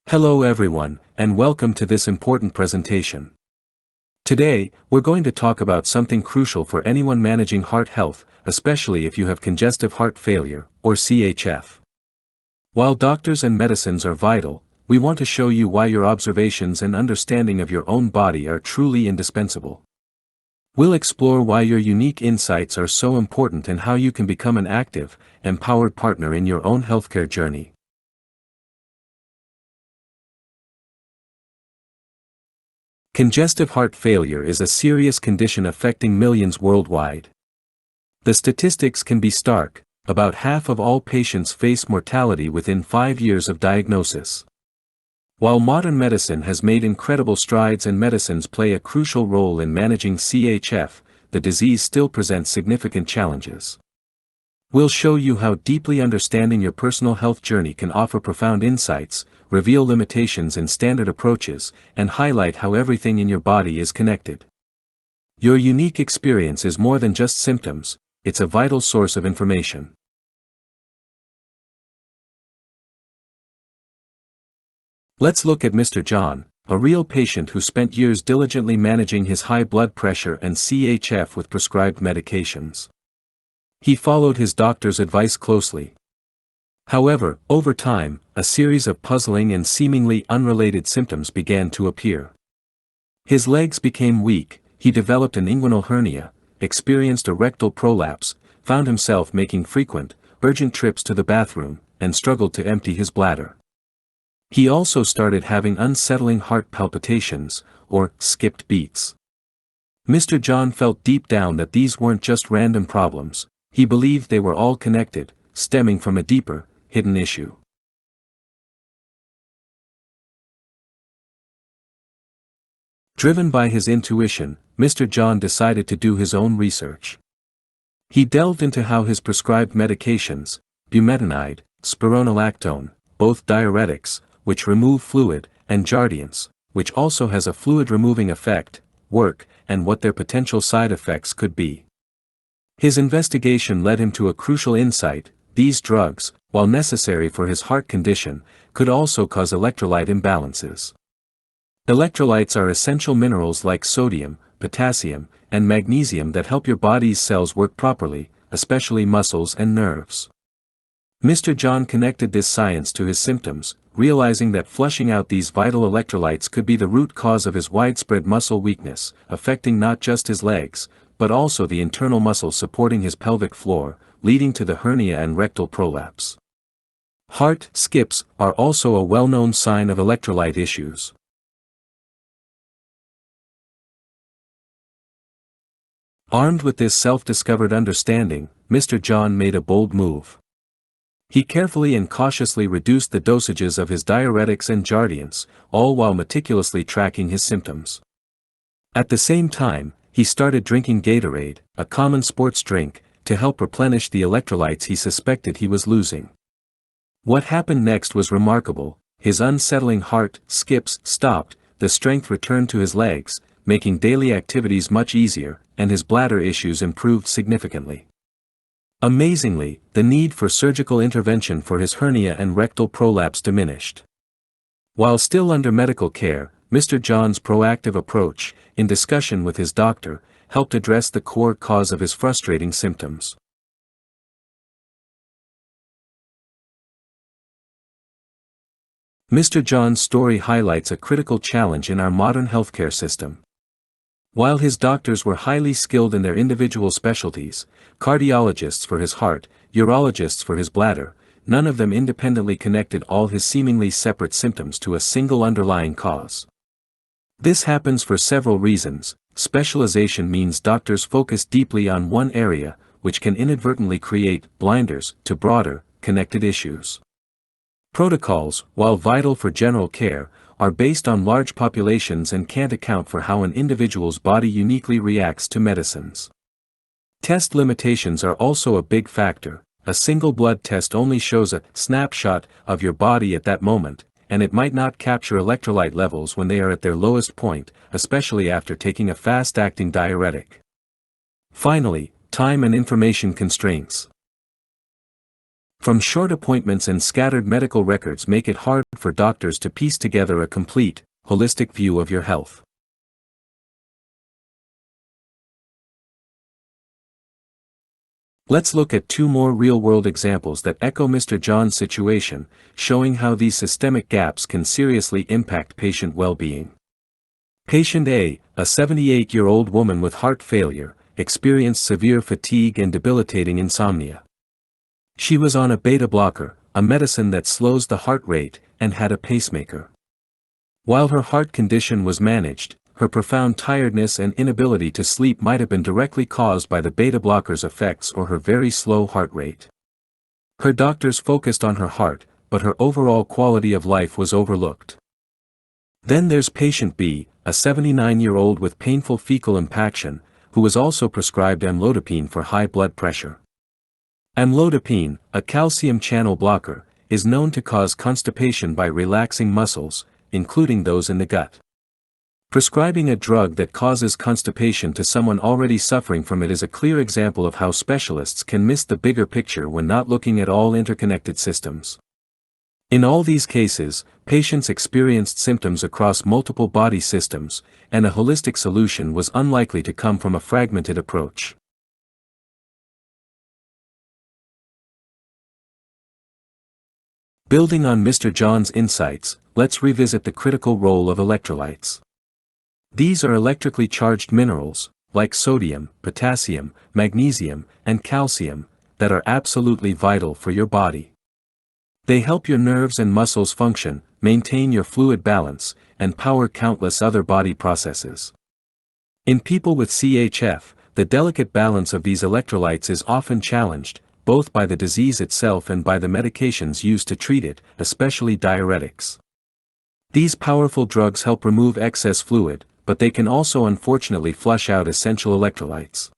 Hello everyone, and welcome to this important presentation. Today, we're going to talk about something crucial for anyone managing heart health, especially if you have congestive heart failure, or CHF. While doctors and medicines are vital, we want to show you why your observations and understanding of your own body are truly indispensable. We'll explore why your unique insights are so important and how you can become an active, empowered partner in your own healthcare journey. Congestive heart failure is a serious condition affecting millions worldwide. The statistics can be stark: about half of all patients face mortality within 5 years of diagnosis. While modern medicine has made incredible strides and medicines play a crucial role in managing CHF, the disease still presents significant challenges. We'll show you how deeply understanding your personal health journey can offer profound insights, reveal limitations in standard approaches, and highlight how everything in your body is connected. Your unique experience is more than just symptoms, it's a vital source of information. Let's look at Mr. John, a real patient who spent years diligently managing his high blood pressure and CHF with prescribed medications. He followed his doctor's advice closely. However, over time, a series of puzzling and seemingly unrelated symptoms began to appear. His legs became weak, he developed an inguinal hernia, experienced a rectal prolapse, found himself making frequent, urgent trips to the bathroom, and struggled to empty his bladder. He also started having unsettling heart palpitations, or skipped beats. Mr. John felt deep down that these weren't just random problems. He believed they were all connected, stemming from a deeper, hidden issue. Driven by his intuition, Mr. John decided to do his own research. He delved into how his prescribed medications, bumetanide, spironolactone, both diuretics, which remove fluid, and Jardiance, which also has a fluid-removing effect, work, and what their potential side effects could be. His investigation led him to a crucial insight: these drugs, while necessary for his heart condition, could also cause electrolyte imbalances. Electrolytes are essential minerals like sodium, potassium, and magnesium that help your body's cells work properly, especially muscles and nerves. Mr. John connected this science to his symptoms, realizing that flushing out these vital electrolytes could be the root cause of his widespread muscle weakness, affecting not just his legs, but also the internal muscles supporting his pelvic floor, leading to the hernia and rectal prolapse. Heart skips are also a well-known sign of electrolyte issues. Armed with this self-discovered understanding, Mr. John made a bold move. He carefully and cautiously reduced the dosages of his diuretics and Jardiance, all while meticulously tracking his symptoms. At the same time, he started drinking Gatorade, a common sports drink, to help replenish the electrolytes he suspected he was losing. What happened next was remarkable: his unsettling heart skips stopped, the strength returned to his legs, making daily activities much easier, and his bladder issues improved significantly. Amazingly, the need for surgical intervention for his hernia and rectal prolapse diminished. While still under medical care, Mr. John's proactive approach, in discussion with his doctor, helped address the core cause of his frustrating symptoms. Mr. John's story highlights a critical challenge in our modern healthcare system. While his doctors were highly skilled in their individual specialties, cardiologists for his heart, urologists for his bladder, none of them independently connected all his seemingly separate symptoms to a single underlying cause. This happens for several reasons. Specialization means doctors focus deeply on one area, which can inadvertently create blinders to broader, connected issues. Protocols, while vital for general care, are based on large populations and can't account for how an individual's body uniquely reacts to medicines. Test limitations are also a big factor. A single blood test only shows a snapshot of your body at that moment, and it might not capture electrolyte levels when they are at their lowest point, especially after taking a fast-acting diuretic. Finally, time and information constraints. From short appointments and scattered medical records make it hard for doctors to piece together a complete, holistic view of your health. Let's look at two more real-world examples that echo Mr. John's situation, showing how these systemic gaps can seriously impact patient well-being. Patient A, a 78-year-old woman with heart failure, experienced severe fatigue and debilitating insomnia. She was on a beta blocker, a medicine that slows the heart rate, and had a pacemaker. While her heart condition was managed, her profound tiredness and inability to sleep might have been directly caused by the beta blocker's effects or her very slow heart rate. Her doctors focused on her heart, but her overall quality of life was overlooked. Then there's patient B, a 79-year-old with painful fecal impaction, who was also prescribed amlodipine for high blood pressure. Amlodipine, a calcium channel blocker, is known to cause constipation by relaxing muscles, including those in the gut. Prescribing a drug that causes constipation to someone already suffering from it is a clear example of how specialists can miss the bigger picture when not looking at all interconnected systems. In all these cases, patients experienced symptoms across multiple body systems, and a holistic solution was unlikely to come from a fragmented approach. Building on Mr. John's insights, let's revisit the critical role of electrolytes. These are electrically charged minerals, like sodium, potassium, magnesium, and calcium, that are absolutely vital for your body. They help your nerves and muscles function, maintain your fluid balance, and power countless other body processes. In people with CHF, the delicate balance of these electrolytes is often challenged, both by the disease itself and by the medications used to treat it, especially diuretics. These powerful drugs help remove excess fluid, but they can also unfortunately flush out essential electrolytes.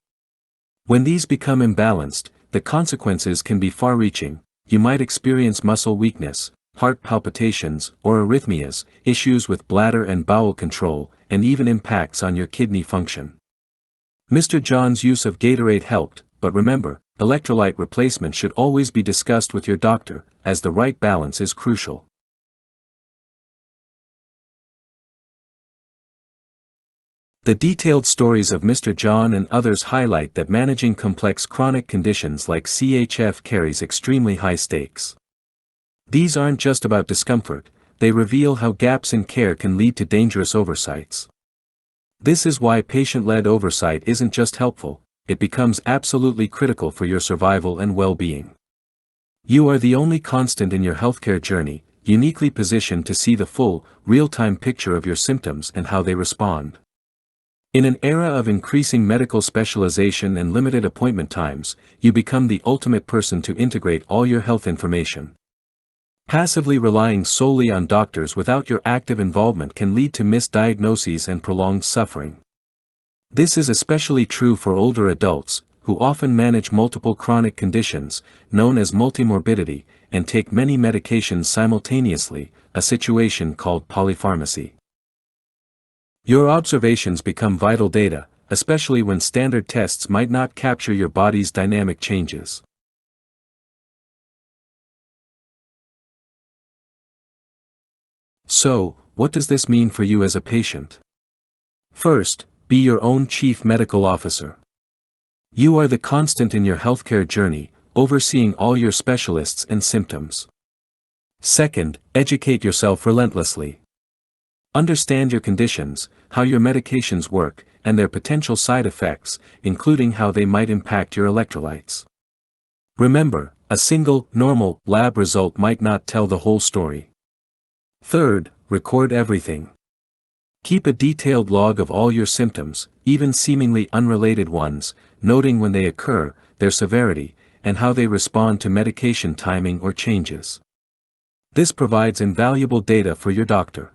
When these become imbalanced, the consequences can be far-reaching. You might experience muscle weakness, heart palpitations, or arrhythmias, issues with bladder and bowel control, and even impacts on your kidney function. Mr. John's use of Gatorade helped, but remember, electrolyte replacement should always be discussed with your doctor, as the right balance is crucial. The detailed stories of Mr. John and others highlight that managing complex chronic conditions like CHF carries extremely high stakes. These aren't just about discomfort, they reveal how gaps in care can lead to dangerous oversights. This is why patient-led oversight isn't just helpful, it becomes absolutely critical for your survival and well-being. You are the only constant in your healthcare journey, uniquely positioned to see the full, real-time picture of your symptoms and how they respond. In an era of increasing medical specialization and limited appointment times, you become the ultimate person to integrate all your health information. Passively relying solely on doctors without your active involvement can lead to misdiagnoses and prolonged suffering. This is especially true for older adults, who often manage multiple chronic conditions, known as multimorbidity, and take many medications simultaneously, a situation called polypharmacy. Your observations become vital data, especially when standard tests might not capture your body's dynamic changes. So, what does this mean for you as a patient? First, be your own chief medical officer. You are the constant in your healthcare journey, overseeing all your specialists and symptoms. Second, educate yourself relentlessly. Understand your conditions, how your medications work, and their potential side effects, including how they might impact your electrolytes. Remember, a single, normal, lab result might not tell the whole story. Third, record everything. Keep a detailed log of all your symptoms, even seemingly unrelated ones, noting when they occur, their severity, and how they respond to medication timing or changes. This provides invaluable data for your doctor.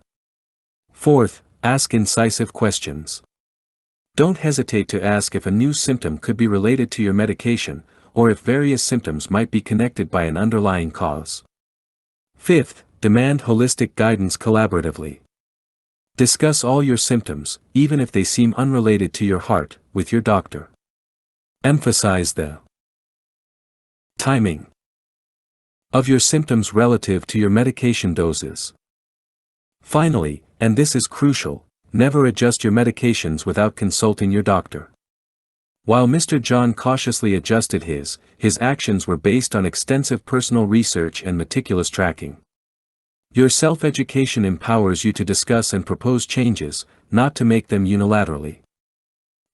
Fourth, ask incisive questions. Don't hesitate to ask if a new symptom could be related to your medication, or if various symptoms might be connected by an underlying cause. Fifth, demand holistic guidance collaboratively. Discuss all your symptoms, even if they seem unrelated to your heart, with your doctor. Emphasize the timing. of your symptoms relative to your medication doses. Finally, and this is crucial, never adjust your medications without consulting your doctor. While Mr. John cautiously adjusted his actions were based on extensive personal research and meticulous tracking. Your self-education empowers you to discuss and propose changes, not to make them unilaterally.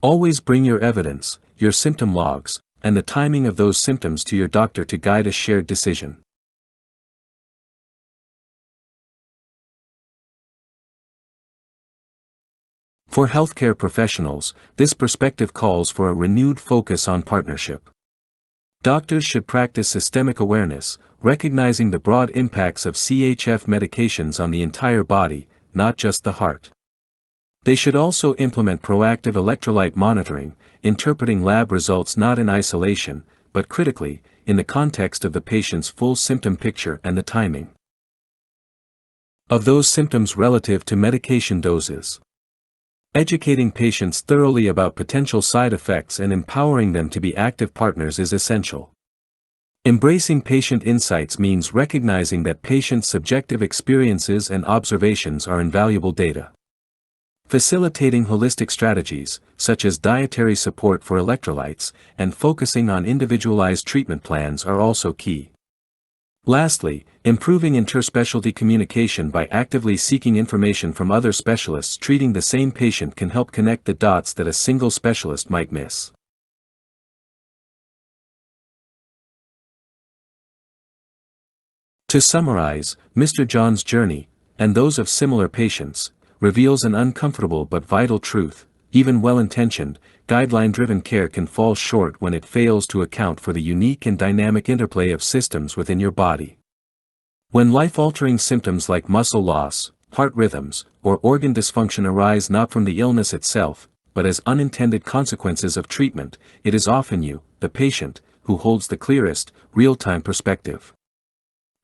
Always bring your evidence, your symptom logs, and the timing of those symptoms to your doctor to guide a shared decision. For healthcare professionals, this perspective calls for a renewed focus on partnership. Doctors should practice systemic awareness, recognizing the broad impacts of CHF medications on the entire body, not just the heart. They should also implement proactive electrolyte monitoring, interpreting lab results not in isolation, but critically, in the context of the patient's full symptom picture and the timing of those symptoms relative to medication doses. Educating patients thoroughly about potential side effects and empowering them to be active partners is essential. Embracing patient insights means recognizing that patients' subjective experiences and observations are invaluable data. Facilitating holistic strategies, such as dietary support for electrolytes, and focusing on individualized treatment plans are also key. Lastly, improving interspecialty communication by actively seeking information from other specialists treating the same patient can help connect the dots that a single specialist might miss. To summarize, Mr. John's journey, and those of similar patients, reveals an uncomfortable but vital truth: even well-intentioned, guideline-driven care can fall short when it fails to account for the unique and dynamic interplay of systems within your body. When life-altering symptoms like muscle loss, heart rhythms, or organ dysfunction arise not from the illness itself, but as unintended consequences of treatment, it is often you, the patient, who holds the clearest, real-time perspective.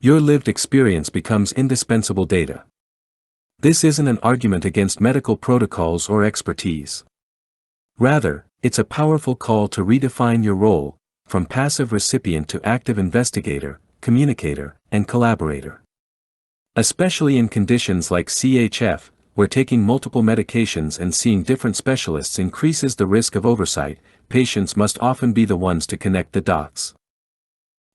Your lived experience becomes indispensable data. This isn't an argument against medical protocols or expertise. Rather, it's a powerful call to redefine your role, from passive recipient to active investigator, communicator, and collaborator. Especially in conditions like CHF, where taking multiple medications and seeing different specialists increases the risk of oversight, patients must often be the ones to connect the dots.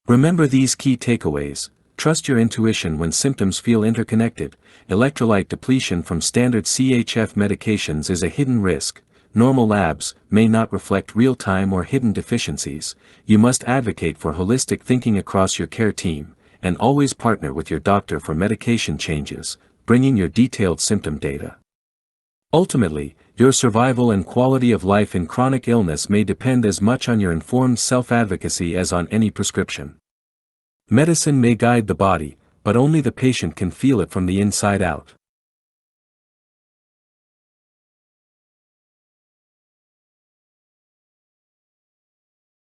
Remember these key takeaways: trust your intuition when symptoms feel interconnected. Electrolyte depletion from standard CHF medications is a hidden risk. Normal labs may not reflect real-time or hidden deficiencies. You must advocate for holistic thinking across your care team, and always partner with your doctor for medication changes, bringing your detailed symptom data. Ultimately, your survival and quality of life in chronic illness may depend as much on your informed self-advocacy as on any prescription. Medicine may guide the body, but only the patient can feel it from the inside out.